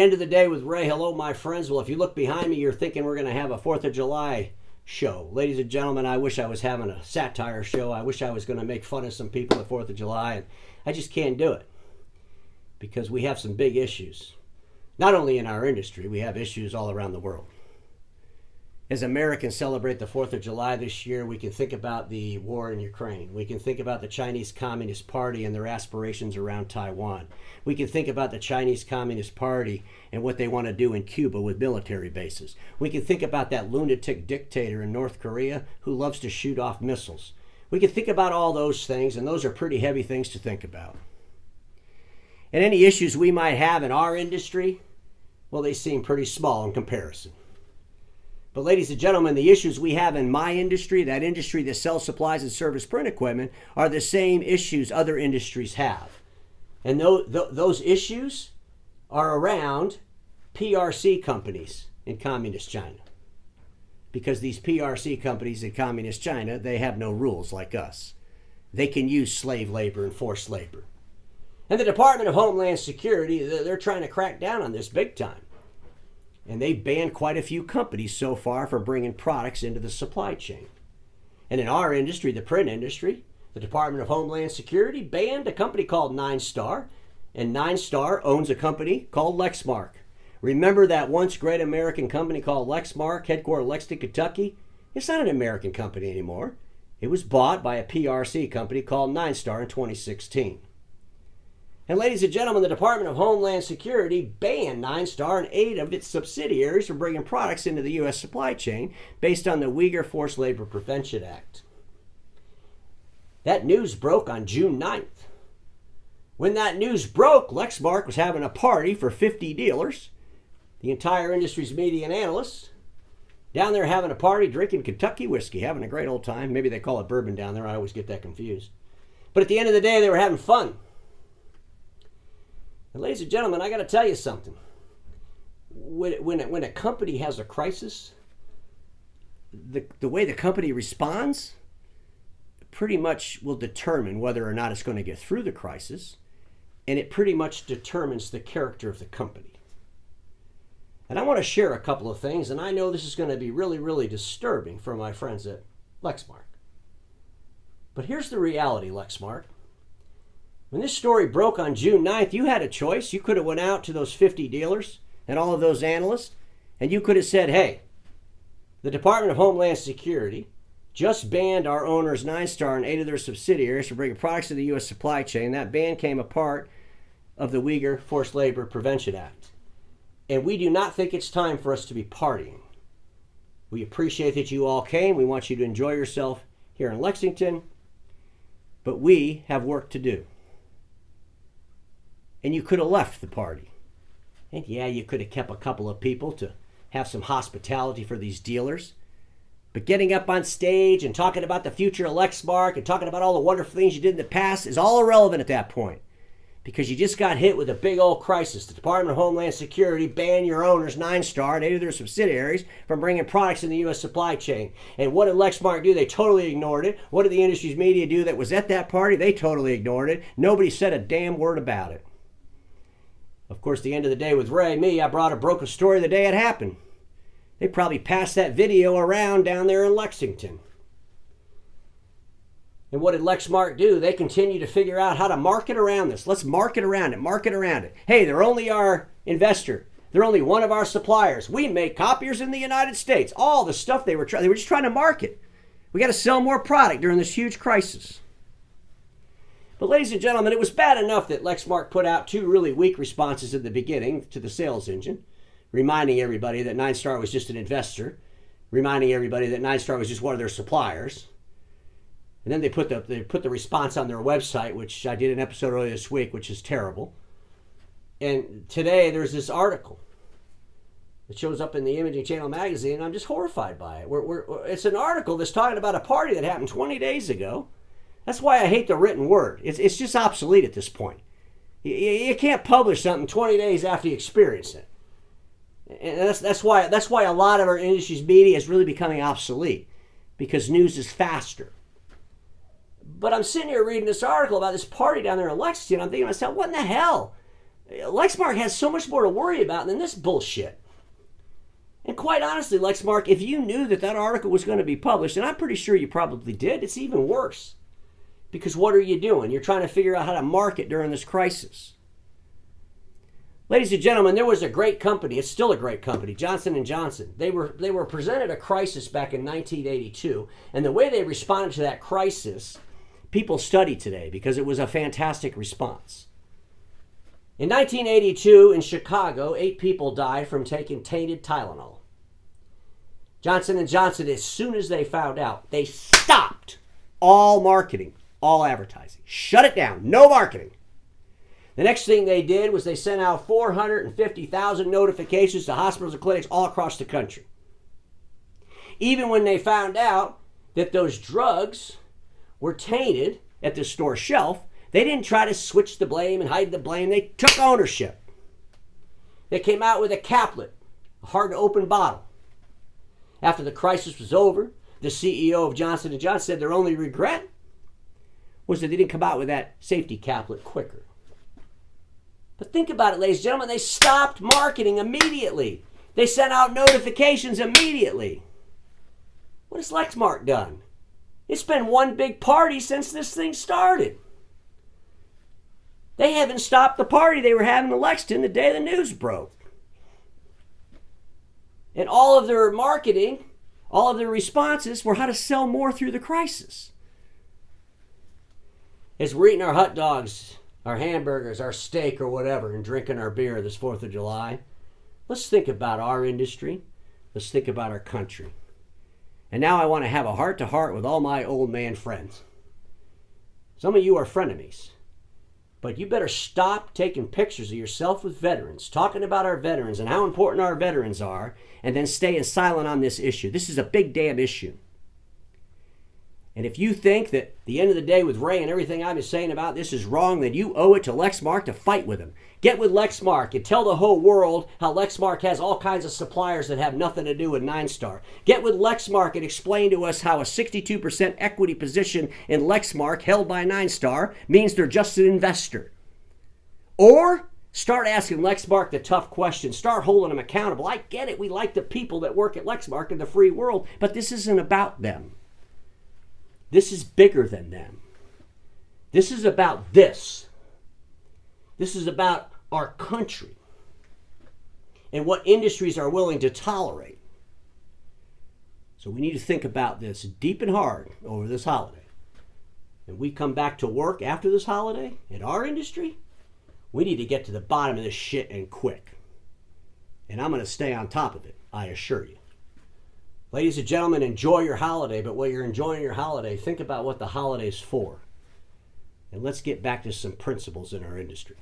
End of the day with Ray. Hello, my friends. Well, if you look behind me, you're thinking we're going to have a 4th of July show. Ladies and gentlemen, I wish I was having a satire show. I wish I was going to make fun of some people at 4th of July, and I just can't do it because we have some big issues. Not only in our industry, we have issues all around the world. As Americans celebrate the 4th of July this year, we can think about the war in Ukraine. We can think about the Chinese Communist Party and their aspirations around Taiwan. We can think about the Chinese Communist Party and what they want to do in Cuba with military bases. We can think about that lunatic dictator in North Korea who loves to shoot off missiles. We can think about all those things, and those are pretty heavy things to think about. And any issues we might have in our industry, well, they seem pretty small in comparison. But ladies and gentlemen, the issues we have in my industry, that industry that sells supplies and service print equipment, are the same issues other industries have. And those issues are around PRC companies in communist China. Because these PRC companies in communist China, they have no rules like us. They can use slave labor and forced labor. And the Department of Homeland Security, they're trying to crack down on this big time. And they've banned quite a few companies so far from bringing products into the supply chain. And in our industry, the print industry, the Department of Homeland Security banned a company called 9-Star, and 9-Star owns a company called Lexmark. Remember that once great American company called Lexmark, headquartered in Lexington, Kentucky? It's not an American company anymore. It was bought by a PRC company called 9-Star in 2016. And ladies and gentlemen, the Department of Homeland Security banned 9-Star and 8 of its subsidiaries from bringing products into the U.S. supply chain based on the Uyghur Forced Labor Prevention Act. That news broke on June 9th. When that news broke, Lexmark was having a party for 50 dealers, the entire industry's media and analysts, down there having a party, drinking Kentucky whiskey, having a great old time. Maybe they call it bourbon down there. I always get that confused. But at the end of the day, they were having fun. And ladies and gentlemen, I got to tell you something. When a company has a crisis, the way the company responds pretty much will determine whether or not it's going to get through the crisis, and it pretty much determines the character of the company. And I want to share a couple of things, and I know this is going to be really, really disturbing for my friends at Lexmark. But here's the reality, Lexmark. When this story broke on June 9th, you had a choice. You could have went out to those 50 dealers and all of those analysts, and you could have said, hey, the Department of Homeland Security just banned our owners 9-Star and 8 of their subsidiaries from bringing products to the U.S. supply chain. That ban came a part of the Uyghur Forced Labor Prevention Act. And we do not think it's time for us to be partying. We appreciate that you all came. We want you to enjoy yourself here in Lexington, but we have work to do. And you could have left the party. And yeah, you could have kept a couple of people to have some hospitality for these dealers. But getting up on stage and talking about the future of Lexmark and talking about all the wonderful things you did in the past is all irrelevant at that point. Because you just got hit with a big old crisis. The Department of Homeland Security banned your owners, 9-Star, and 8 of their subsidiaries from bringing products in the U.S. supply chain. And what did Lexmark do? They totally ignored it. What did the industry's media do that was at that party? They totally ignored it. Nobody said a damn word about it. Of course, the end of the day with Ray, I broke a story the day it happened. They probably passed that video around down there in Lexington. And what did Lexmark do? They continue to figure out how to market around this. Let's market around it. Hey, they're only our investor. They're only one of our suppliers. We make copiers in the United States. All the stuff they were just trying to market. We got to sell more product during this huge crisis. But ladies and gentlemen, it was bad enough that Lexmark put out 2 really weak responses in the beginning to the sales engine, reminding everybody that 9-Star was just an investor, reminding everybody that 9-Star was just one of their suppliers. And then they put the response on their website, which I did an episode earlier this week, which is terrible. And today there's this article that shows up in the Imaging Channel magazine, and I'm just horrified by it. It's an article that's talking about a party that happened 20 days ago. That's why I hate the written word. It's just obsolete at this point. You can't publish something 20 days after you experience it. And that's why a lot of our industry's media is really becoming obsolete, because news is faster. But I'm sitting here reading this article about this party down there in Lexington. I'm thinking to myself, what in the hell? Lexmark has so much more to worry about than this bullshit. And quite honestly, Lexmark, if you knew that that article was going to be published, and I'm pretty sure you probably did, it's even worse. Because what are you doing? You're trying to figure out how to market during this crisis. Ladies and gentlemen, there was a great company. It's still a great company, Johnson & Johnson. They were presented a crisis back in 1982, and the way they responded to that crisis, people study today because it was a fantastic response. In 1982, in Chicago, 8 people died from taking tainted Tylenol. Johnson & Johnson, as soon as they found out, they stopped all marketing, all advertising. Shut it down. No marketing. The next thing they did was they sent out 450,000 notifications to hospitals and clinics all across the country. Even when they found out that those drugs were tainted at the store shelf, they didn't try to switch the blame and hide the blame. They took ownership. They came out with a caplet, a hard-to-open bottle. After the crisis was over, the CEO of Johnson & Johnson said their only regret was that they didn't come out with that safety caplet quicker. But think about it, ladies and gentlemen. They stopped marketing immediately. They sent out notifications immediately. What has Lexmark done? It's been one big party since this thing started. They haven't stopped the party they were having in Lexington the day the news broke. And all of their marketing, all of their responses were how to sell more through the crisis. As we're eating our hot dogs, our hamburgers, our steak or whatever, and drinking our beer this 4th of July, let's think about our industry. Let's think about our country. And now I want to have a heart-to-heart with all my old man friends. Some of you are frenemies. But you better stop taking pictures of yourself with veterans, talking about our veterans and how important our veterans are, and then staying silent on this issue. This is a big damn issue. And if you think that the end of the day with Ray and everything I've been saying about this is wrong, then you owe it to Lexmark to fight with him. Get with Lexmark and tell the whole world how Lexmark has all kinds of suppliers that have nothing to do with 9-Star. Get with Lexmark and explain to us how a 62% equity position in Lexmark held by 9-Star means they're just an investor. Or start asking Lexmark the tough questions. Start holding them accountable. I get it. We like the people that work at Lexmark in the free world, but this isn't about them. This is bigger than them. This is about this. This is about our country and what industries are willing to tolerate. So we need to think about this deep and hard over this holiday. And we come back to work after this holiday in our industry, we need to get to the bottom of this shit and quick. And I'm going to stay on top of it, I assure you. Ladies and gentlemen, enjoy your holiday, but while you're enjoying your holiday, think about what the holiday's for. And let's get back to some principles in our industry.